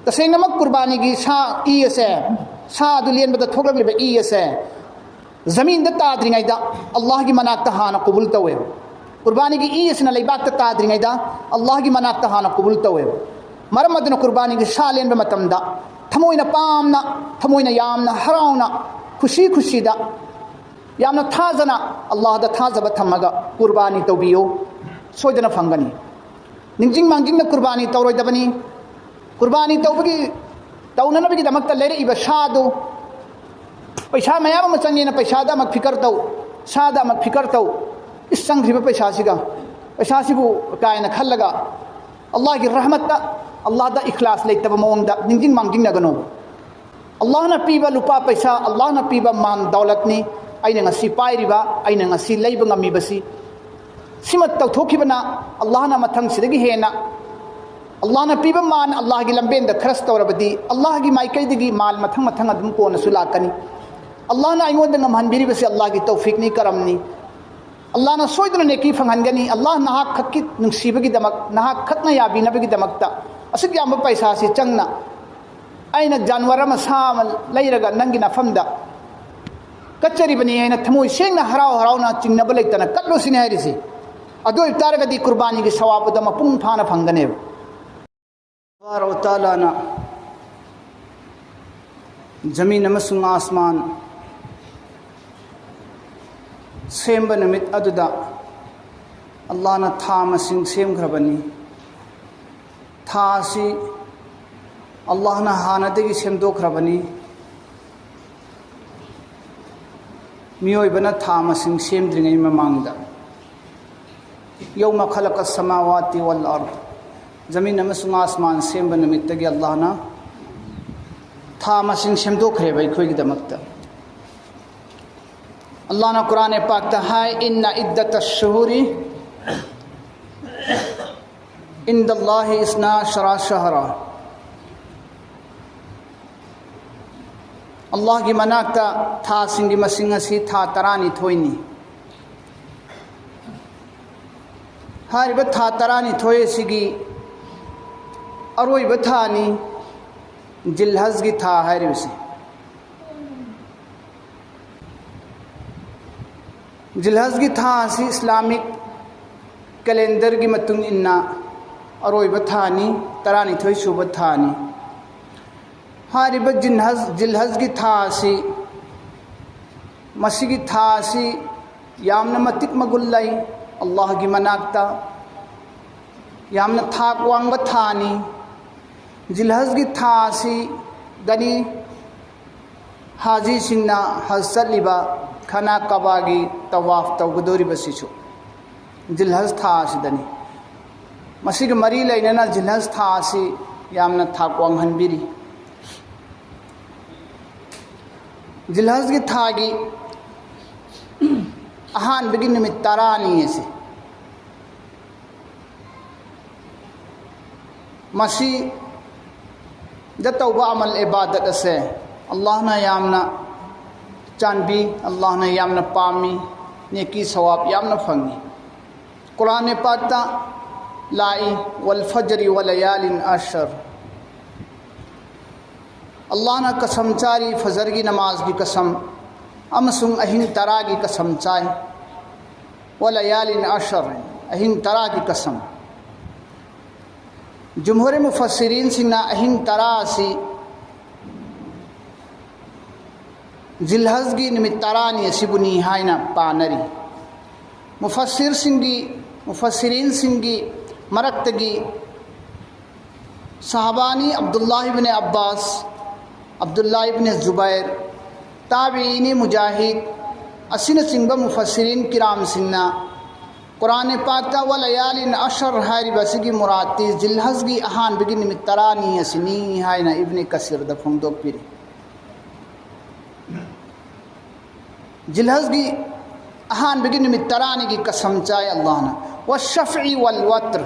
तसेंगनमक कुर्बानी की सा ई असे सा दुलियन बद थोकलक ई असे जमीन द ताद्रिंगैदा अल्लाह की मनाक्ता हाना कबूल तवे कुर्बानी की ई असना लेबाक ताद्रिंगैदा अल्लाह की मनाक्ता हाना कबूल तवे मरम अदन कुर्बानी की सा लेन मतमदा थमोइना पामना थमोइना यामना हराउना खुशी खुशीदा यामना थाजना अल्लाह दा थाजब थमगा कुर्बानी तौबियो सोइदना फंगनी निंजिंग मांजिंग कुर्बानी तौरोइदबनी कुर्बानी तौबगी तौननबगी दमक लेरे इब शादो पैसा मयाम म चंगेना पैसादा मक फिकर तौ सादा मक फिकर तौ इस संग्रिब पैसासिगा पैसासिबु कायना खल्लगा अल्लाह की रहमत अल्लाह दा इखलास लेतब मोंगदा निंजिंग मांजिंग नगनो अल्लाह ना पीबा लुपा पैसा अल्लाह ना पीबा मान दौलतनी अइना ngasi पाइरिबा अइना ngasi लेबा ngamiबसी सिमत तौथोखिबना अल्लाह ना मथंग सिदगी हेना अल्लाह ना पीबा मान अल्लाह की लंबेन द खरस तौरबदी अल्लाह की माइकैदगी माल मथंग मथंग अदम कोन सुलाकनी अल्लाह ना आइंगोंद ngमहनबिरिबसी अल्लाह की तौफीक नी करमनी अल्लाह ना सोइदना नेकी फंगनगनी अल्लाह नहा खक्की नुंसीबगी दमक नहा खतना याबिनबगी दमकता असुक याम पैसा से चंगना अइना जानवर अमा साम लैरगा नंगी नफमदा कच्चरिबनी अइना थमोइ सेंगना हराव हरावना चिंगनब लेतना कत्लोसिने हैरिसे अदो इतारगदी कुर्बानी की सवाबदा मपुंग फाना फंगने बार ताला ना जमीन अमसुंग आसमान सेंब नमित अदुदा अल्लाह ना था मसिंग सेमख्रबनी था सी अल्लाह ना हानदगी सेमदोख्रबनी मियोइबना था मसिंग सेमद्रिंगै ममांगदा यौम खलक समावाति वल अर्द जमीन अमसुंग आसमान सेंब नमित्तगी अल्लाह ना था मसिंग सेमदोख्रेब अखोइगिदमक्ता अल्लाह ना कुरान पाक ता है इन्ना इद्दत अश-शुहूरी इंदल्लाहि इस्ना शरा शहरा अल्लाह की मनाक्ता था सिंगी मसिंग असी था तरानी थोइनी हारिब था तरानी थोए सिगी अरोइब थानी जिलहज की था हारिबसी जिलहज की था सी इस्लामिक कैलेंडर की मतुंग इन्ना अरोइब थानी तरानी थोई शुभ थानी हारिब जिलहज की था सी मसी की था सी यामन मतिक मगुल्लाई अल्लाह की मनाक्ता यामन थाक वांग थानी जिलहज की था सी गनी हाजी सिंगना हजलिबा खना कबागी तवाफ तौगदोरी बसीसु जिलहज था सिदनी मसी के मरी लेना जिलहज था सी यामन थाक वांग हनबिरी जिलहज की थागी अहान बिगी निमित तरानी से मसी जतौबा अमल इबादत से अल्लाह ना यामना चांबी अल्लाह ना यामना पामी नेकी सवाब यामना फंगी कुरान पाकता लाई वल फजरी व लयालिन अशर अल्लाह ना कसम चारी फजर की नमाज की कसम अमसुंग अहिन तरा की कसम चाय व लयालिन अशर अहिन तरा की कसम जुमहूर मुफस्सिरीन सिंगना अहिन तरा सी जिलहज की निमित तरानी सिबुनी हाइना पानरी मुफस्सिरीन सिंगी मरक्तगी सहाबानी अब्दुल्लाह इब्न अब्बास अब्दुल्लाह इब्न जुबैर ताबीनी मुजाहिद असिन सिंग मुफस्सिरीन किराम सिंगना कुरान पाकता व लयालिन अशर हारिबसिगी मुराती जिलहज की अहान बिगी निमित तरानी असनी हाइना इब्न कसीर द फोंदोक पिरी जिलहज की अहान बिगी निमित तरानी की कसम चाय अल्लाह ना व शफ़ई वल वत्र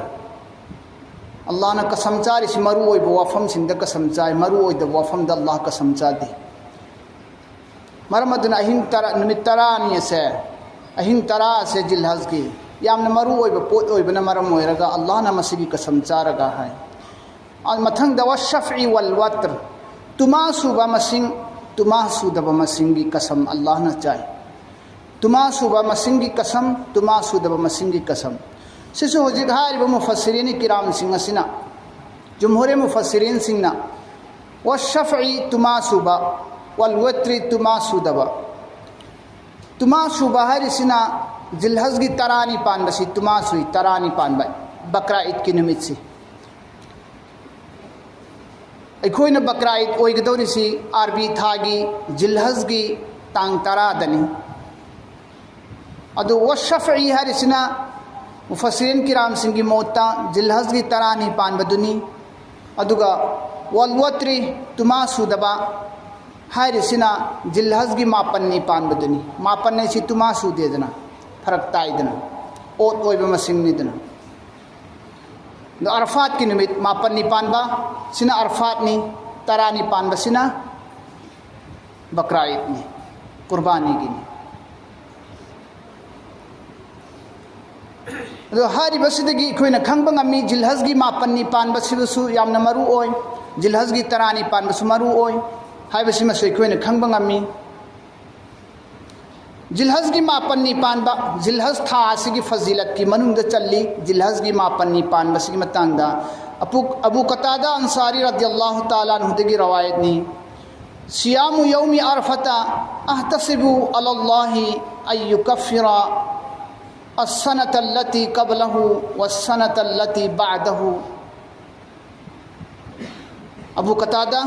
अल्लाह ना कसम चार इस मरु ओय वफम सिंध कसम चाय मरु ओय द वफम द अल्लाह कसम चा दी मरमदन अहिन तरा निमित तरानी से अहिन तरा से जिलहज की यामन मरु ओय पोत ओय बना मरम ओयरगा अल्लाह ना मसीगी कसम चारगा है मथंग व शफ़ई वल वत्र तुमा सूबा मसिंग तुमा सूदब मसिंग की कसम अल्लाह न चाहे तुमा सूबा मसिंग की कसम तुमा सूदब मसिंग की कसम सिसु हजिक हारिब मुफस्सिरीन किराम सिंह असिना जुमहूर मुफस्सिरीन सिंहना व शफ़ई तुमा सूबा वल वत्री तुमा सूदब तुमा सूबा हरिसिना जिलहज की तरानी पानबसी तुमा सुई तरानी पानब बकरा ईद की निमित से अखोइन बकरा ईद ओइगदौरिसी आरबी थागी जिलहज की तांग तरादनी अदु व शफ़ई हरिसिना मुफस्सिरीन किराम सिंह की मोता जिलहज की तरानी पानबदुनी अदुगा वल वत्री तुमा सूदबा हायरिसिना जिलहज की मापन्नी पानबदुनी मापन्ने सी तुमा सूदेदना फरक ताइदना ओत ओइब मसिंगनिदना अरफात की निमित मापन्नी पानबा सिना अरफातनी तरानी पानबा सिना बकरा ईदनी कुर्बानी की हारिबसिदगी अखोइना खंगबा ngami जिलहज की मापन्नी पानबसिबसु यामना मरु ओय जिलहज की तरानी पानबसु मरु ओय हाइबसिमा अखोइना खंगबा ngami जिलहज की मापन्नी पानबा जिलहज था की फजीलत की मनुंग चली जिलहज की मापन्नी पानबा की मतंगदा अबू कतादा अंसारी रदियल्लाहु ताला अन्हु रवायत नी सियामु यौमी अरफता अहतसिबु अलल्लाहि अय्युकफ्फिरा अस्सनत अल्लती क़ब्लहु वस्सनत अल्लती बअदहु अबू कतादा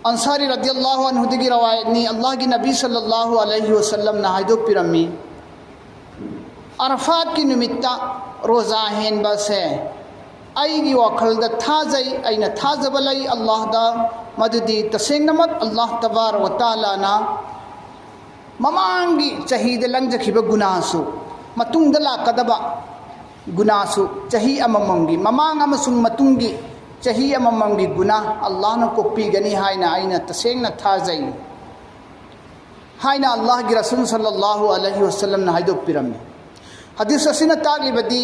अंसारी रदियल्लाहु अन्हु की रवायत नी अल्लाह की नबी सल्लल्लाहु अलैहि वसल्लम ने हाइदो पिरमी अरफात की निमित्त रोज़ा हेनबा से आईगी वखलद थाजई आइना थाजब लई अल्लाह दा मददी तसेंगनमत अल्लाह तबार व तआला ना ममांगी चहीद लंजखिब गुनासु मतुंग लाकदबा गुनासु चही अममंगी ममांग अमसुंग मतुंगी चही अममंगी गुना अल्लाह न कोपीगनी हाइना आइना तसेंगना थाजई हाइना अल्लाह की रसूल सल्लल्लाहु अलैहि वसल्लम ने हाइदो पिरमी हदीस असिना तालिबदी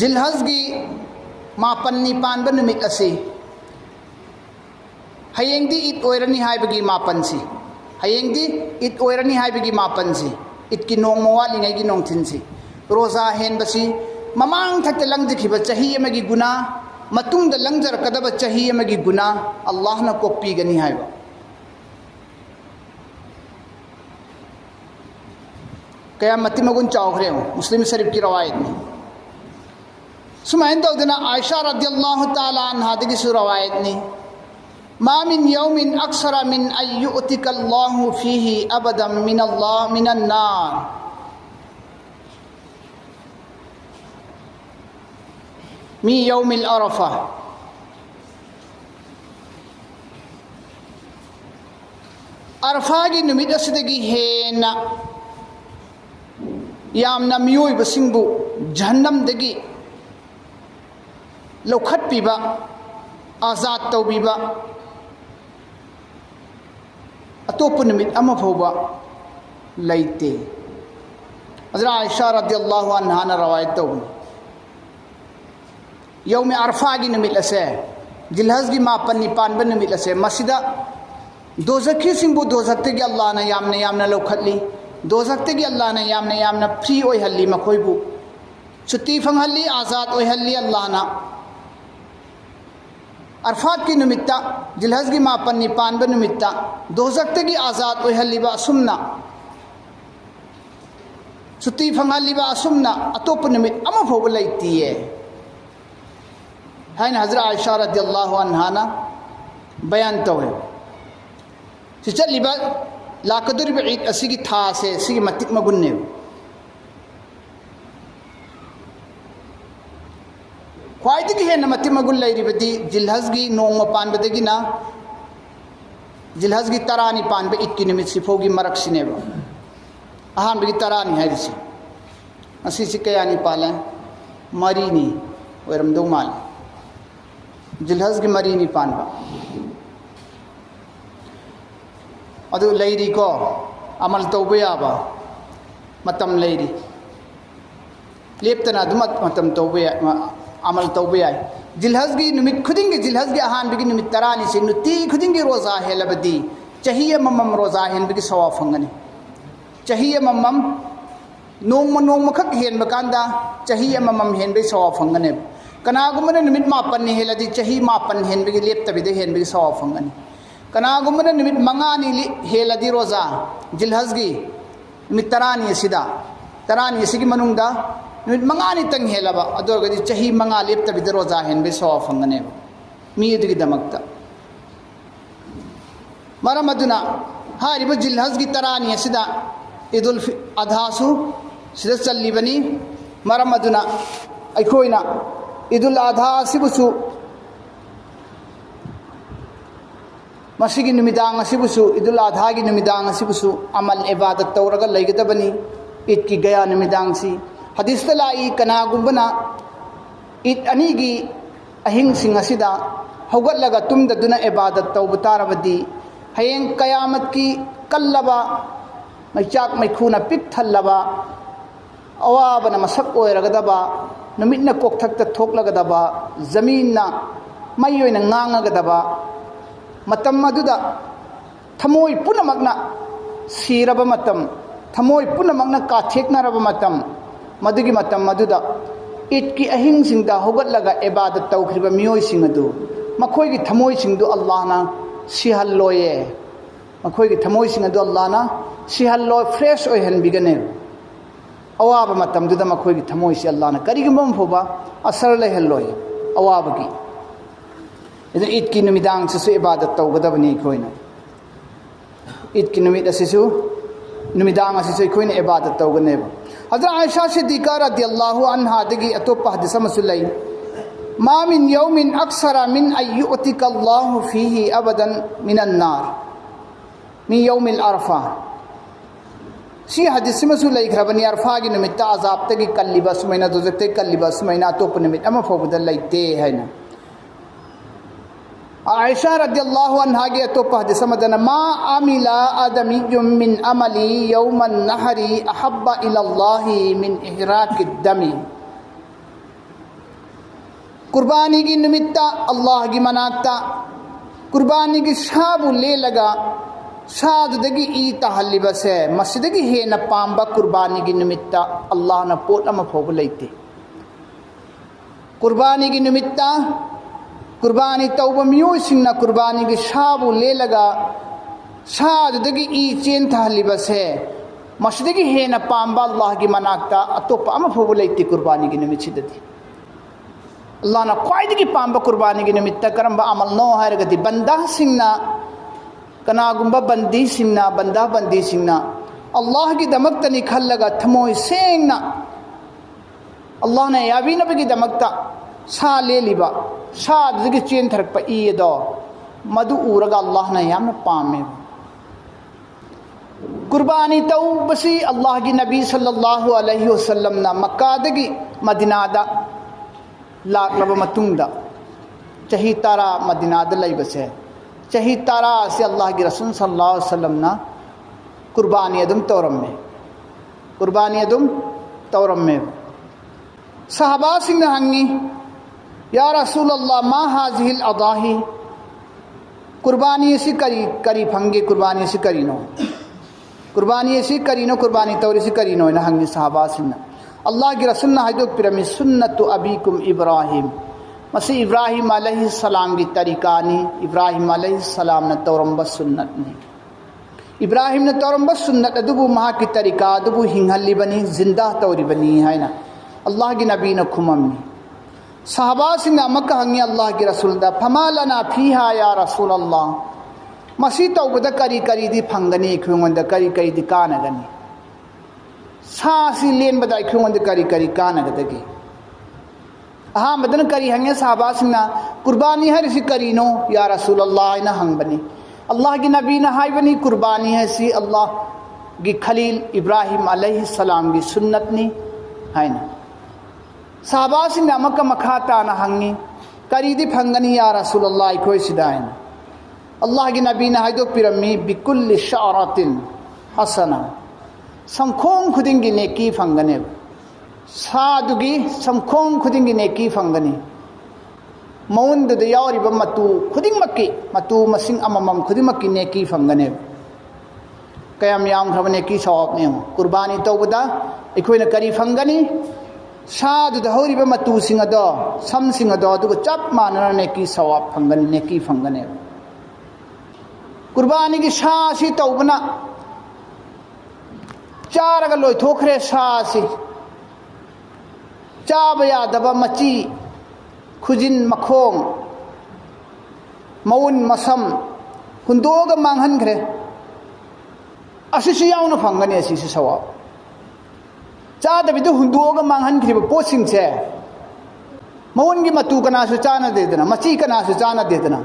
जिलहज की मापन्नी पानब निमित असे हयेंदी ईद ओइरनी हाइबगी मापनसी हयेंदी ईद ओइरनी हाइबगी मापनसी ईद की नोंग मवालिंगै की नोंथिनसी रोजा हेनबसी ममांग थक लंगजखिब चही अमगी गुना मतुंग लंगजरकदब चही अमगी गुना अल्लाह न कोपीगनी हाइबा कया मति मगुन चावखरे हो मुस्लिम शरीफ की रवायत में सुमैन दौदना आयशा रदियल्लाहु ताला अन्हा की रवायत ने मा मिन यौमिन अक्सरा मिन अय्युतिकल्लाहु फीही अबदम मिनल्लाह मिनन नार मी यौमिल अरफा अरफा की निमित असिदगी हेना यामना मियोइबसिंगबु जहन्नमदगी लौखटपीबा आजाद तौबीबा अतोप निमित अमा फौबा लैते हज़रत आयशा रदियल्लाहु अन्हा ने रवायत तौबनी यौम अरफा की निमित असे जिलहज की मापन्नी पानब निमित असे मसिदा दोजखी सिंबु दोजखते की अल्लाह ने यामना लौखटली दोजखते की अल्लाह ने यामना फ्री ओइहल्ली मखोइबु छुट्टी फंगहल्ली आजाद ओइहल्ली अल्लाह ना अरफात की निमित्ता जिलहज की मापन्नी पानब निमित्ता दोजखते की आजाद ओइहल्लीबा असुमना छुट्टी फंगहल्लीबा असुमना अतोप निमित अमा फौब लैतीये हाइन हज़रत आयशा रदियल्लाहु अन्हा ना बयान तौहे सिचलिबा लाकदुरिब ईद असिगी था से सिगी मतिक मगुन्ने ख्वाइदगी हेन मति मगुन लैरिबदी जिलहज की नोंग पानबदगिना जिलहज की तरानी पानब ईद की निमित सिफोगी मरक सिनेब अहानबगी तरानी हैदिसी असिसी कयानी पाले मरीनी ओरमदौ माल जिलहज की मरीनी पानब अदु लैरी को अमल तौब याबा मतम लैरी लेप्तना मतम तौबे अमल तौबे याय जिलहज की नुमित खुदिंग जिलहज की अहान बिगी नुमित तरानी से नुती खुदिंग रोजा हेलबदी चाहिए मम्मम रोजा हेन बिगी सवाब फंगनी चाहिए मम्मम नोम खक हेन बकांदा चाहिए मम्मम हेन बिगी सवाब फंगने कनागुमने नुमित मापन हेलदी चाहिए मापन हेन बिगी लेप्तबिदे हेन बिगी सवाब फंगनी कनागुमने नुमित मंगानी हेलदी रोजा जिलहज की नुमित तरानी सिगी मनुंगदा नुमित मंगानी तंग हेलबा अदोगदी चाही मंगा लेप्तबिदे रोजा हेन बे सवाब फंगने मी दुगी दमकता मरम अदुना हारिबो जिलहज की तरानी सिदा ईदुल अधासु सिदा चल्लिबनी मरम अदुना अखोइना ईदुल अधा सिबुसु मसिगी नुमिदांग सिबुसु ईदुल अधा की नुमिदांग सिबुसु अमल इबादत तौरगा लैगदबनी ईद की गया नुमिदांग सी हदीस लाई कनागुबना ईद अनीगी अहिंग सिंह असिदा हौगतलगा तुमददुना इबादत तौब तारबदी हयेंग कयामत की कल्लबा मैचाक मैखुना पिक थल्लबा अवाबना मसक ओयरगदबा नुमितना कोकथक्ता थोकलगदबा जमीनना मई ओइना ngangagadaba matam aduda thamoi punamakna siraba matam thamoi punamakna katheknaraba matam madugi matam aduda itki ahing singda hogatlaga ibadat tawkhriba miyoi sing adu makhoi gi thamoi singdu Allah na sihalloye makhoi gi thamoi sing adu Allah na sihalloy fresh oihan bigane awaba matam duda makhoi gi thamoi si Allah na karigi mom phoba asar lehalloy awaba gi इधर ईद की नुमिदांग से इबादत तौगदबनी खोइना ईद की नुमिद असिसु नुमिदांग असिसु खोइना इबादत तौगनेब हजरत Ayesha Siddiqa रदियल्लाहु अन्हा दगी अतोप हदीस मसुलै मा मिन यौमिन अक्सरा मिन अय्युतिका अल्लाहु फीही अबदन मिनन नार मिन यौमिल अरफा सी हदीस मसुलै खरबनी अरफा की नुमित अजाब तगी कल्लिबा सुमैना दोजकते कल्लिबा सुमैना अतोप नुमित अमा फोबद लैते हैना आयशा रदियल्लाहु अन्हा के तो हदीस मदन मा अमिला आदमियुम मिन अमली यौमन नहरी अहब्बा इलल्लाहि मिन इहराकिद दमी कुर्बानी की निमित्ता अल्लाह की मनाता कुर्बानी की शाबु ले लगा शाददगी ई तहल्लिबस है मस्जिद की हे न पांबा कुर्बानी की निमित्ता अल्लाह न पोट अम फोब लेते कुर्बानी की निमित्ता कुर्बानी तौब मियोई सिंगना कुर्बानी की शाबु ले लगा शाददगी ई चेन तहल्लिबस है मस्जिद की हे न पांबा अल्लाह की मनाता अतोप अम फोब लेते कुर्बानी की निमित्त अल्लाह ना ख्वाइदगी पांबा कुर्बानी की निमित्त करंबा अमल नो हारगदी बंदा सिंगना कनागुंबा बंदी सिंगना अल्लाह की दमकतनी खल्लगा थमोय सेंगना अल्लाह ने याबी नबी की दमकता सा ले लिबा शादगी चेन थरकपा ईदो मधु उरगा अल्लाह ने याम पामे कुर्बानी तौबसी अल्लाह की नबी सल्लल्लाहु अलैहि वसल्लम ना मक्कादगी मदीनादा लाकलब मतुंगदा चही तारा मदीनादा लैबसे चही तारा से अल्लाह की रसूल सल्लल्लाहु अलैहि वसल्लम ना कुर्बानी अदम तौरम में सहाबा सिंह हंगी या रसूल अल्लाह मा हाजिल अदाही कुर्बानी ऐसी करी फंगे कुर्बानी ऐसी करीनो कुर्बानी तौरी से करीनो ना हंगी सहाबा सिंह अल्लाह की रसूल ने हजो पिरमी सुन्नत अबीकुम इब्राहिम मसी इब्राहिम अलैहिस्सलाम की तरीका नहीं इब्राहिम अलैहिस्सलाम ने तौरम्बस सुन्नत नहीं इब्राहिम ने तौरम्बस सुन्नत अदुबु महा की तरीका अदुबु हिंगली बनी जिंदा तौरी बनी है ना अल्लाह की नबी ने खुममी सहाबा सिंह मक्का हंगी अल्लाह की रसूल दा फमालना फीहा या रसूल अल्लाह मसी तौबद करी दी फंगनी खुंगंद करी दी कानगनी सासी लेन बदाई खुंगंद करी कानगदगी हाँ मदन करी हंगे सहाबा सिंह कुर्बानी है ऋषि करीनो या रसूल अल्लाह ना हंग बनी अल्लाह की नबी ना हाई बनी कुर्बानी है सी अल्लाह की खलील इब्राहिम अलैहिस्सलाम की सुन्नत नी है ना सहाबा सिंह मक्का मखाता ना हंगी करी दी फंगनी या रसूल अल्लाह कोई सिदाइन अल्लाह की नबी ना हाइदो पिरमी बिकुल्ल शारातिन हसना संखों खुदिंगी नेकी फंगने सादुगी समखोंग खुदिंगी नेकी फंगनी मौनदुद यावरिबा मतु खुदिंगमक्की मतु मसिंग अममम खुदिंगमक्की नेकी फंगने कयाम यामख्रब नेकी सवाबने कुर्बानी तौबदा अखोइना करी फंगनी सादुद हौरिबा मतु सिंगदो सम सिंगदो अदुग चप मानना नेकी सवाब फंगनी नेकी फंगने कुर्बानी की सासी तौबना चारगा लोइथोखरे सासी चाब यादबा मची खुजिन मखोंग मौन मसम हुंदोगा मांगहनख्रे असिसु यावना फंगनी असिसु सवाब चादबिदु हुंदोगा मांगहनख्रिबा पोसिंगसे मौन की मतु कनासु चाना देदना मची कनासु चाना देदना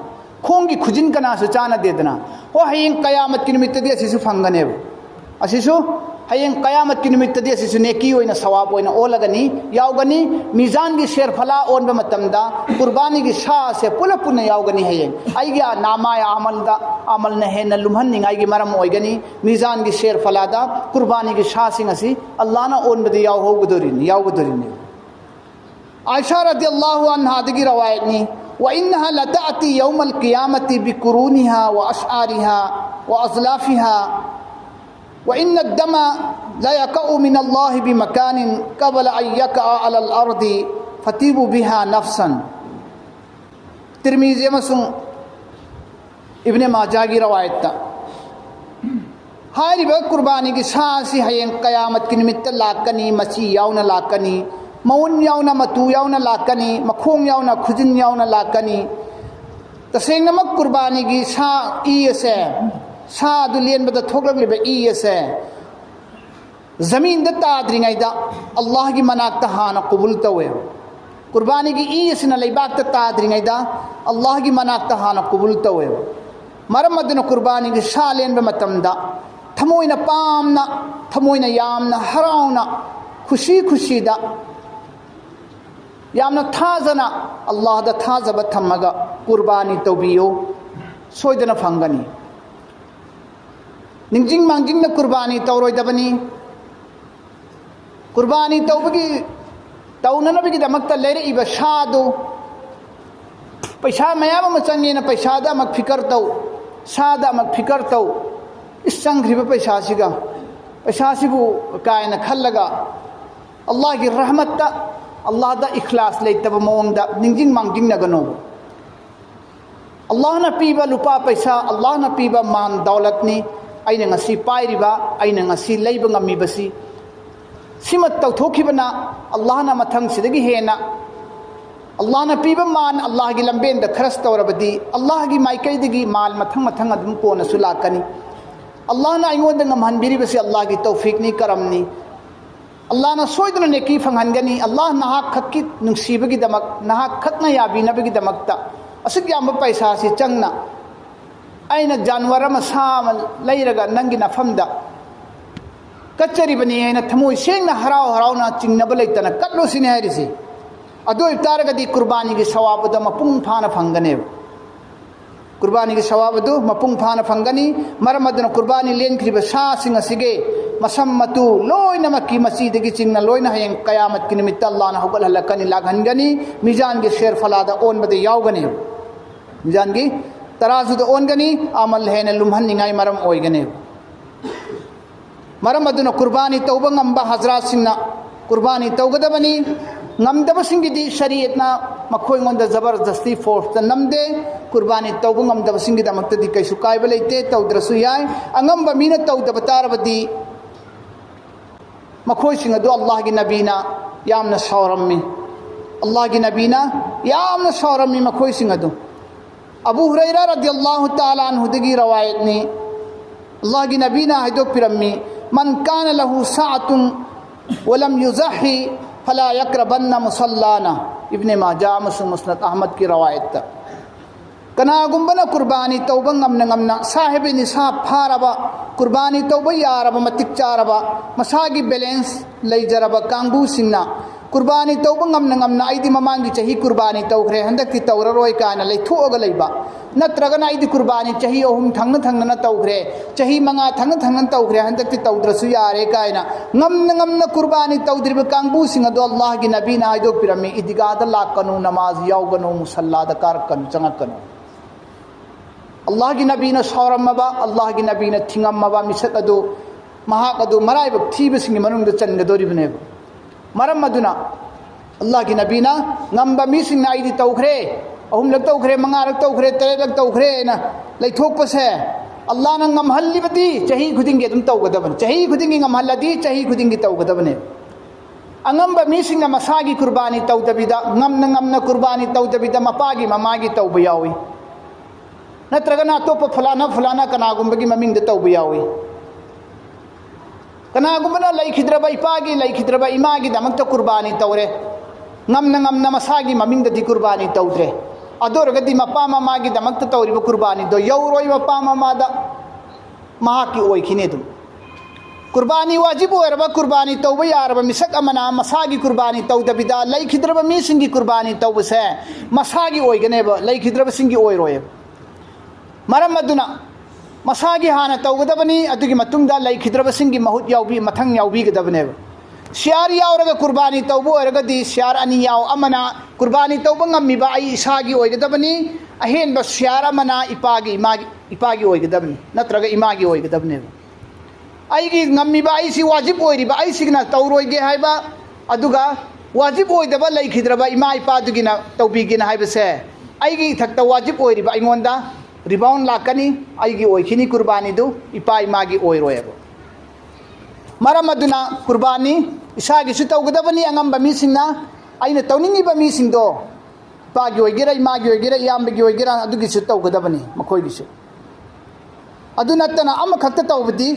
खोंग की खुजिन कनासु चाना देदना ओ हयेंग कयामत की निमित्तदी असिसु फंगनेब असिसु हयेंग कयामत की निमित्तदी असिसु नेकी ओइना सवाब ओइना ओलगनी यावगनी मीजान की शेर फला ओनबा मतमदा कुर्बानी की सा से पुला पुना यावगनी हयेंग आइगा नामाय अमल न हेन लुमहनिंग आइगी मरम ओइगनी मीजान की शेर फलादा कुर्बानी की सा सिंग असि अल्लाह ना ओनबदी यावगदोरिनी आयशा रदियल्लाहु अन्हा दगी रवायतनी व इन्नहा लताती यौमल क़ियामति बिकुरूनिहा व अशआरिहा व अज़लाफिहा व इन्न अद्दम ला यक़उ मिनल्लाहि बिमकानिन क़बल अन यक़अ अलल अर्दि फतीबु बिहा नफ्सन तिर्मिज़ी अमसुंग इब्ने माजा की रवायत हारिबा कुर्बानी की सासी हयेंग कयामत की निमित्त लाकनी मची यावना लाकनी मौन यावना मतु यावना लाकनी मखोंग यावना खुजिन यावना लाकनी तसेंगनमक कुर्बानी की सा इसे सा दुलियनबद थोगलगलिबा इसे जमीन द ताद्रिंगाइदा अल्लाह की मनाक्ता हाना कबूल तवे कुर्बानी की इसना लैबाक ताद्रिंगाइदा अल्लाह की मनाक्ता हाना कबूल तवे मरम अदुना कुर्बानी की सा लेनबा मतमदा थमोइना पामना थमोइना यामना हराउना खुशी खुशीदा यामना थाजना अल्लाह दा थाजब थमगा कुर्बानी तौबियो सोइदना फंगनी निंजिंग मांजिंग न कुर्बानी तौरोइदबनी कुर्बानी तौबगी तौननबगी दमक्ता लेरइबा सादो पैसा मयाम अमा चंगेना पैसादा अमक फिकर तौ सादा अमक फिकर तौ इस चंग्रिबा पैसासिबु कायना खल्लगा अल्लाह की रहमत अल्लाह दा इखलास लेतब मोंगदा निंजिंग मांजिंग नगनो अल्लाह ना पीबा लुपा पैसा अल्लाह ना पीबा मान दौलतनी अइना ngasi पाइरिबा अइना ngasi लैबा ngamiबसी सिमत तौथोखिबना अल्लाह ना मथंग सिदगी हेना अल्लाह ना पीबा मान अल्लाह की लंबेन द खरस तौरबदी अल्लाह की माइकैदगी माल मथंग मथंग अदुम कोना सुलाकनी अल्लाह ना आइंगोंद ngमहनबिरिबसी अल्लाह की तौफीकनी करमनी अल्लाह ना सोइदना नेकी फंगहनगनी अल्लाह नहा खक्की नुंसीबगी दमक नहा खक्ना याबिनबगी दमकता असुक याम पैसा से चंगना अइना जानवर अमा सा अमा लैरगा नंगी नफमदा कच्चरिबनी अइना थमोइ सेंगना हराव हरावना चिंगनबा लैतना कत्लोसिने हारिसे अदो इतारगदी कुर्बानी की सवाबदा मपुंग फाना फंगनेब कुर्बानी की सवाबदु मपुंग फाना फंगनी मरमदना कुर्बानी लेनख्रिबा सासिंग असिगे मसम मतु लोइनमकी मसीदगी चिंगना लोइना हयेंग कयामत की निमित्त अल्लाह ना हुगल हलकनी लागहनगनी मीजान के शेर फलादा ओनबदे यावगनी मीजान की तराजुदा ओनगनी अमल हेन लुमहनिंगाई मरम ओइगने मरम अदुना कुर्बानी तौबा ngamba हजरात सिंगना कुर्बानी तौगदबनी ngमदबसिंगिदी शरीयतना मखोय ngonda जबरदस्ती फोर्स त नमदे कुर्बानी तौबा ngमदबसिंगी दमक्तदी कैसु कायबा लेते तौद्रसु याय अंगamba मीना तौदब तारबदी मखोय सिंग अदु अल्लाह की नबीना यामना सौरम्मी अल्लाह की नबीना यामना सौरम्मी मखोय सिंग अदु अबू हुरैरा रदियल्लाहु ताला अन्हु दगी रवायत ने अल्लाह की नबीना हदो पिरम्मी मन कान लहु साअतुन वलम युज़ही फला यक़रबन्ना मुसल्लाना इब्ने माजा मुस्नद अहमद की रवायत कनागुंबना कुर्बानी तौबा ngमना साहिब निसाब फारबा कुर्बानी तौबा यारबा मतिक चारबा मसागी बैलेंस लैजरबा कांगू सिंगना कुर्बानी तौब ngamna aidi mamangi chahi kurbani taukhre handakti tauraroi kana leithoga leiba natragana aidi kurbani chahi ohum thangna na taukhre chahi manga thangna taukhre handakti taudrasu yare kaina ngamna kurbani taudriba kangbu singa do Allah gi nabi na aido pirami idigada lakanu namaz yauganu musalla da karkan changakanu Allah gi nabi na sauramaba Allah gi nabi na thingamaba misat adu mahak adu maraibak thibisingi manung da changadoribne maram maduna Allah ki nabi na ngamba mising na idi taukhre ahum lag taukhre manga lag taukhre tere lag taukhre na leithok pas hai Allah na ngamhalli bati chahi khuding ge tum taugadan chahi khuding ge ngamhalladi chahi khuding ge taugadan angamba mising na masagi kurbani taudabida ngamna kurbani taudabida mapagi mamagi taubayawi natragana topa fulana kana gumbagi maming da taubayawi kanagumana laikhidraba ipagi laikhidraba imagi damakta kurbani tawre ngamna masagi maming da kurbani tawdre adoragadi mapa mama gi damakta tawriba kurbani do yawroi mapa mama da mahaki oikhine dum kurbani wajibu erba kurbani tawba yarba misak amana masagi kurbani tawdabida laikhidraba mi singi kurbani tawbse masagi oiganeba laikhidraba singi oiroye maramaduna masagi hana taugadabani adugi matungda laikhidraba singi mahut yaubi mathang yaubi gadabane shiar yauraga kurbani taubu eragadi shiar ani yaw amana kurbani tauba ngammiba ai isagi oigadabani ahen ba shiar amana ipagi oigadabani natraga imagi oigadabane ai gi ngammiba ai si wajib oiriba ai signa tauroige haiba aduga wajib oidaba laikhidraba ima ipa dugina taubigina haibase ai gi thakta wajib oiriba aingonda rebound lakani aigi oikhini kurbani du ipai magi oiroyebo maramaduna kurbani isagi su taugadabani angamba mi singna aina tawningi ba mi singdo pagi oigera imagi oigera yambagi oigera adugi su taugadabani makoi gisu aduna tana ama khakta tawbdi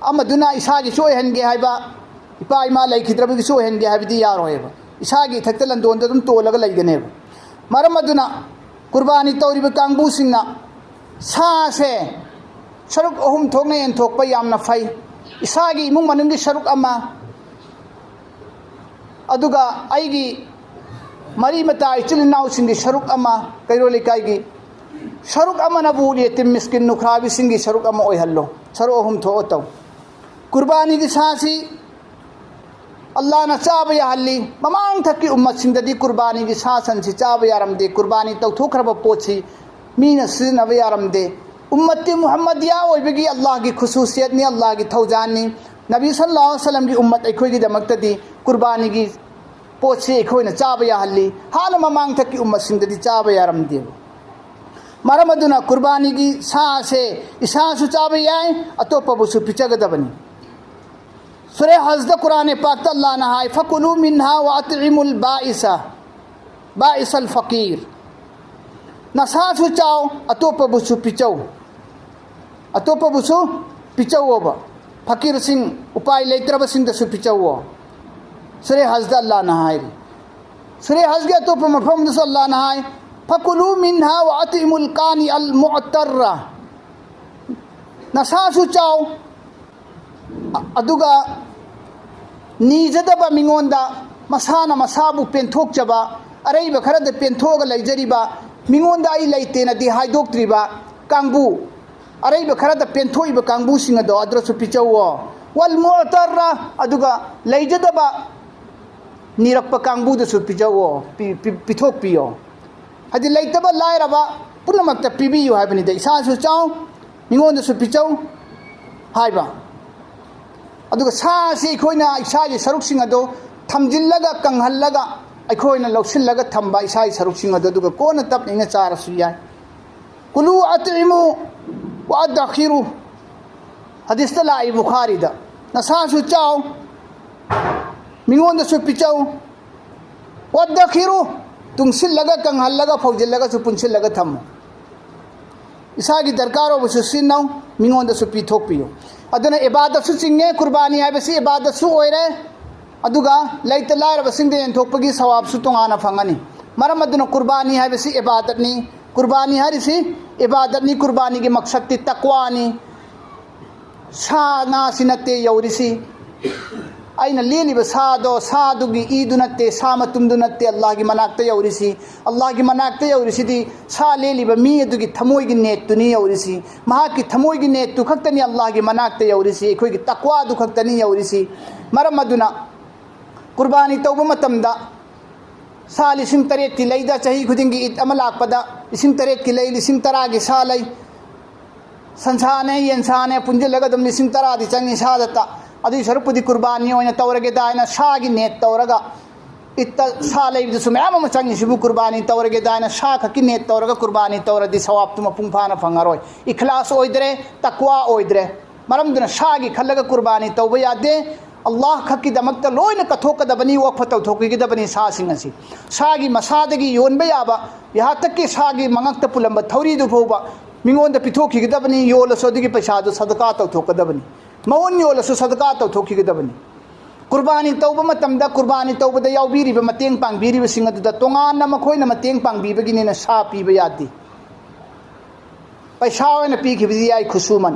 amaduna isagi su henge haiba ipai ma laikhidrabi su henge haibdi yaroyebo isagi thakta landon dum tolaga laiganebo maramaduna kurbani tawriba kangbu singna sa se saruk ohum thokne en thokpa yamna fai isagi imung manungi saruk ama aduga aigi mari mata ichil naw singi saruk ama kairoli kaigi saruk ama na buli tim miskin nu khrabi singi saruk ama oi hallo saru ohum tho taw kurbani gi sasi Allah na chaba ya halli mamang thakki ummat singdadi kurbani gi sasan si chaba yaram de kurbani taw thokraba pochi mina sina ba yaram de ummati muhammadiya oibegi Allah gi khususiyat ni Allah gi thawjan ni nabi sallallahu alaihi wasallam gi ummat ekhoi gi damakta di kurbani gi pochi ekhoi na chaba ya halli hala mamang thakki ummat singdadi chaba yaram de maramaduna kurbani gi sa se isa su chaba yai atopa bu su pichagadabani Surah Hajj Quran Pak Allah nahai fakulu minha wa at'imul ba'is al faqir nasa su chau atopa busu pichau oba fakir sing upai leitraba sing da su pichau Surah Hajj Allah nahai Surah Hajj ga atopa mafhum da Allah nahai fakulu minha wa at'imul qani al mu'tarra nasa su chau aduga nijadaba mingonda masana masabu penthok chaba araiba kharada penthoga laijariba mingonda ai leite na di haidoktriba kangbu araiba kharada penthoiba kangbu singa do adrasu pichawo wal mu'tarra aduga laijadaba nirakpa kangbu da su pichawo pithok piyo hadi leitaba lairaba punamakta pibiyo habani da isa su chaw mingonda su pichaw haiba aduga sa si khoina isagi saruk ado thamjillaga kanghallaga aikhoina lausillaga thamba isagi saruk ado aduga kona tapninga charasu yai kulu at'imu wa adkhiru hadis ta lai bukhari da nasa su chaw mingonda su pichaw wa adkhiru tungsillaga kanghallaga faujillaga su punsillaga thammo isagi darkaro busu sinnaw mingonda su pithok piyo aduna ibadat su chinge kurbani haibasi ibadat su oire aduga laita laira basing de enthokpagi sawab su tongana phangani maram aduna kurbani haibasi ibadat ni kurbani harisi ibadat ni kurbani gi maqsad ti taqwa ni sa na sinate yaurisi aina leliba sado sadugi idu natte sa matumdu natte Allah gi manakta yaurisi Allah gi manakta yaurisi di sa leliba mi adugi thamoi gi net tuni yaurisi maha ki thamoi gi net tu khaktani Allah gi manakta yaurisi khoi gi taqwa du khaktani yaurisi maram aduna qurbani tawba matamda sa lising taret ki leida chahi khudingi it amalak pada lising taret ki lei lising tara gi sa lei संसाने यंसाने पुंज लगदम लिसिंग तरा दि चंगी सादता अदि सरपुदी कुर्बानी ओइना तौरगे दायना शागी नेत तौरगा इत्ता सालै दुसु ma'am म चंगी सिबु कुर्बानी तौरगे दायना शा खकी नेत तौरगा कुर्बानी तौरदि सवाब तुम पुंफाना फंगारोय इखलास ओइद्रे तकवा ओइद्रे मरम दुना शागी खल्लगा कुर्बानी तौबा यादे अल्लाह खकी दमकता लोइना कथोकदबनी वक्फ तौथोकिगदबनी सासिंग असि शागी मसादगी योनबा याबा यहा तक के शागी मंगक्ता पुलंबा थौरी दु फोबा मिंगों द पिथोखीगदबनी योलसोदगी पैसा दो सदका तौथोकदबनी मौन योलसो सदका तौथोखीगदबनी कुर्बानी तौबा मतमदा कुर्बानी तौबदा यावबीरिबा मतेंग पांगबीरिबा सिंग अदुदा तोंगान मखोइना मतेंग पांगबीबगिनेना सा पीबा यादि पैसा ओइना पीखिबदि याय खुसुमन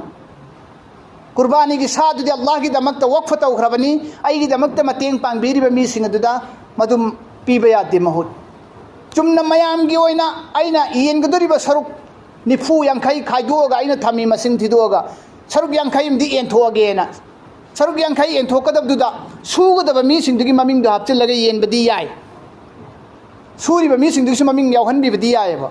कुर्बानी की सादुदि अल्लाह की दमकता वक्फ तौखरबनी आइगी दमकता मतेंग पांगबीरिबा मी सिंग अदुदा मदुम पीबा यादि महूत चुमना मयामगी ओइना आइना येनगदोरिबा सरुक निफू यांखई खाइदोगा आइना थमी मसिंग थिदोगा सरुक यांखई मदि एंथोगेना सरुक यांखई एंथोकदबदुदा सुगदब मी सिंगदुगी ममिंग द हापचिलगा येनबदि याय सूरिबा मी सिंगदुसु ममिंग यावहनबिबदि यायबा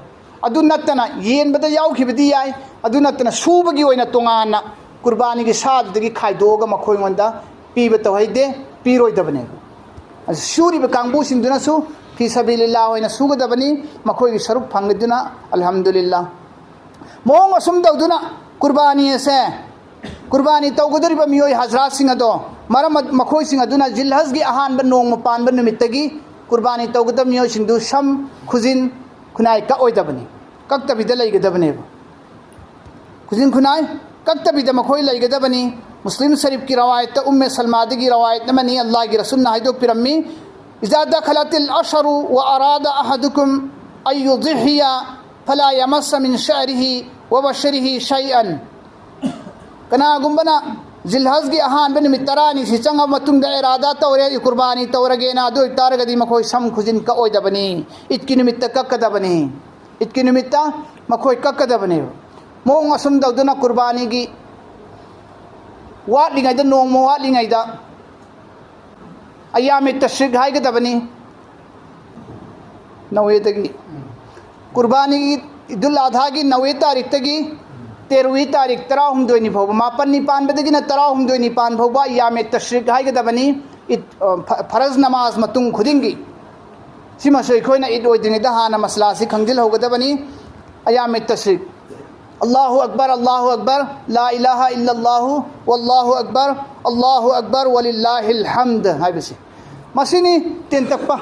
अदु नत्तना येनबदा यावखिबदि याय अदु नत्तना सुबगी ओइना तोंगाना कुर्बानी की सादुदगी खाइदोगा मखोइंगोंदा पीबा तौहैदे पीरोइदबने सूरिबा कांगबु सिंगदुनासु फी सबीलिल्लाह ओइना सुगदबनी मखोइगी सरुक फंगदुना अल्हम्दुलिल्लाह मोंग असुम तौदुना कुर्बानी से कुर्बानी तौगदरिबा मियोय हजरात सिंग अदो मरम मखोय सिंग अदुना जिलहज गी अहान बन नोंग पान बन निमित्तगी कुर्बानी तौगदम मियोय सिंदु शम खुजिन खुनाय का ओइदबनी कक्तबिदा लैगदबने खुजिन खुनाय कक्तबिदा मखोय लैगदबनी मुस्लिम शरीफ की रवायत उम्मे सलमादी की रवायत नमनी अल्लाह की रसूल नाहिदो पिरम्मी इज़ा दखलतिल अशरु व अरादा अहदुकुम अय्युज़हिया फला यमस्स मिन शअरिही व बशरिही शैअन कनागुंबना जिलहज की अहान बन मितरानी सी चंगा मतुंग इरादा तौरे कुर्बानी तौरगेना दो तारगदी मखोय सम खुजिन का ओइदबनी इतकी निमित्त कक्कदबनी इतकी निमित्त मखोय कक्कदबनी मोंग असुम दौदुना कुर्बानी की वाटलिंगाइदा नोंग वाटलिंगाइदा अयामे तशरीक हाइगदबनी नवेदगी कुर्बानी की ईदुल अधा की 9 तारीख तगी 13वीं तारीख 13 फौब मापन निपान बदगिना 13 निपान फौब यामे तशरीक हाइगदबनी फरज नमाज मतुंग खुदिंगी सिमसो इखोइना ईद ओइदिंगदा हाना मसला से खंजिल होगदबनी अयामे तशरीक अल्लाहु अकबर ला इलाहा इल्लल्लाहु वल्लाहु अकबर वलिल्लाहिल हम्द हाइबसी मसिनी तेन तकपा